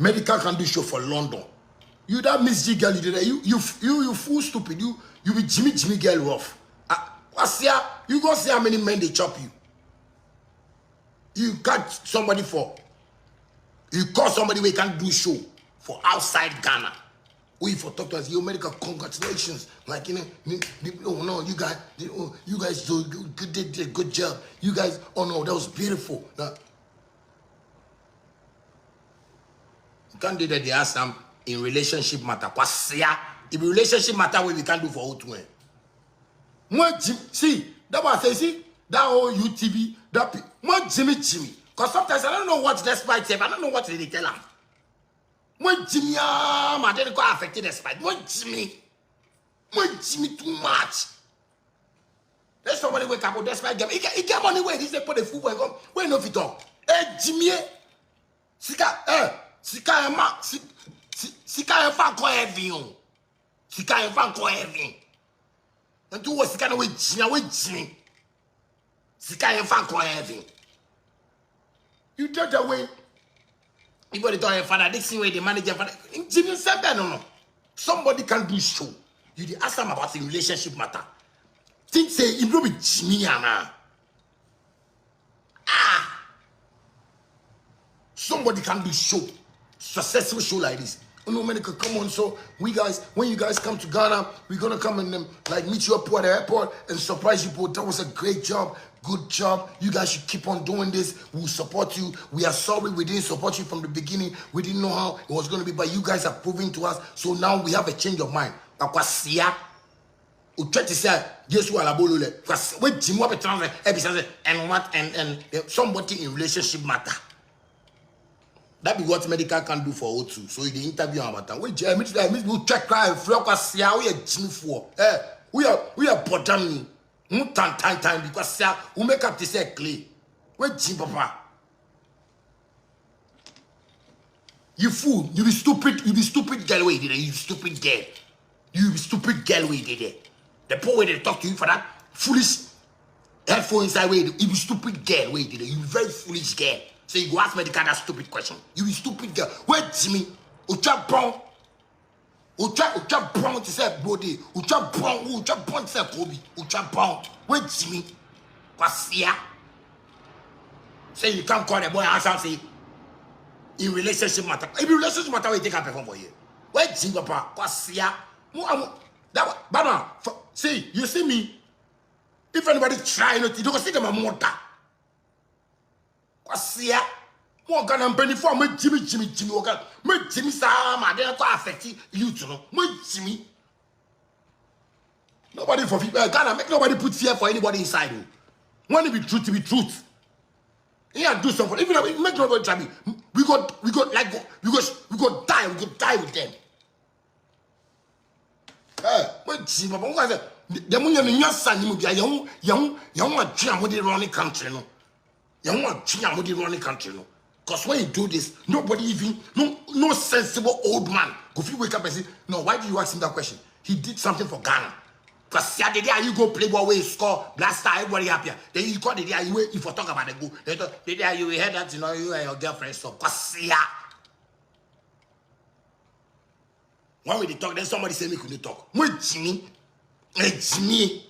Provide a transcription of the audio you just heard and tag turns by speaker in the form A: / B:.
A: Medical can do show for London. You that Miss G girl you did that. You fool stupid. You be Jimmy girl rough. You go see how many men they chop you. You catch somebody for. You call somebody where you can't do show for outside Ghana. We for talk to us, yo, medical, congratulations. Like, you know, you guys do did a good job. You guys, oh no, that was beautiful. Now, you can't do that. They ask them in relationship matter. If relationship matter, what we can't do for all two. See, that was I say, see, that whole UTV, that Jimmy. Because sometimes I don't know what that's fight. I don't know what they tell them. When Jimmy, I didn't go affected the spite. When Jimmy too much. There's somebody wake up with that spite. He came on the way. He said, put the food and go. Where no fit talk? Jimmy, Sika fan ko heavy. Sika fan ko heavy. And do what Sika with Jimmy. Sika fan ko heavy. You take that way. Everybody tell your father, this way the manager father. Jimmy said that no. Somebody can do show. You ask them about the relationship matter. Think say it will be Jimmy Anna. Somebody can do show. Successful show like this. You know, medical, come on. So we guys, when you guys come to Ghana, we're gonna come and like meet you up at the airport and surprise you. Both. That was a great job. Good job. You guys should keep on doing this. We'll support you. We are sorry we didn't support you from the beginning. We didn't know how it was going to be, but you guys are proving to us. So now we have a change of mind. We try to say, yes, we are and what and somebody in relationship matter. That be what medical can do for O2. So in the interview about that, we check cry flock us we are Jimmy for. We are bottom. Time because we make up to say clay. Where Jim Papa? You fool, you be stupid girl way did it. You stupid girl. You be stupid girl way did it. The poor way they talk to you for that foolish headphone inside way. You be stupid girl way did it. You be very foolish girl. So you go ask me the kind of stupid question. You be stupid girl. Where Jimmy? Ucha brown. Ucha brown to say body. Ucha brown to say Kobe. Ucha brown. Where Jimmy? Kwasia. Say you can't call the boy answer say in relationship matter. If relationship matter, we take a perform for you. Where Jimmy Papa? Kwasia. Bana. See, you see me. If anybody try not to, you don't see them a motor. Kwasia. More Ghana penny for me, Jimmy. Me Jimmy Sam, I didn't affect you to know. Me Jimmy. Nobody for people. Ghana make nobody put fear for anybody inside you. When it be truth, to be truth. Yeah, do something. Even if make nobody try me, we go die. We go die with them. Me Jimmy, but what I say? The money in your son, you be young. Want to with the running country, no. You want to with the running country, no. Because when you do this, nobody even, no sensible old man. If you wake up and say, no, why did you ask him that question? He did something for Ghana. Because the day you go play ball where you score, blaster, everybody happier. Then you call the day you if you talk about the goal. The day you heard that, you know, you and your girlfriend, so, because when we talk, then somebody say me couldn't talk. What Jimmy? Jimmy.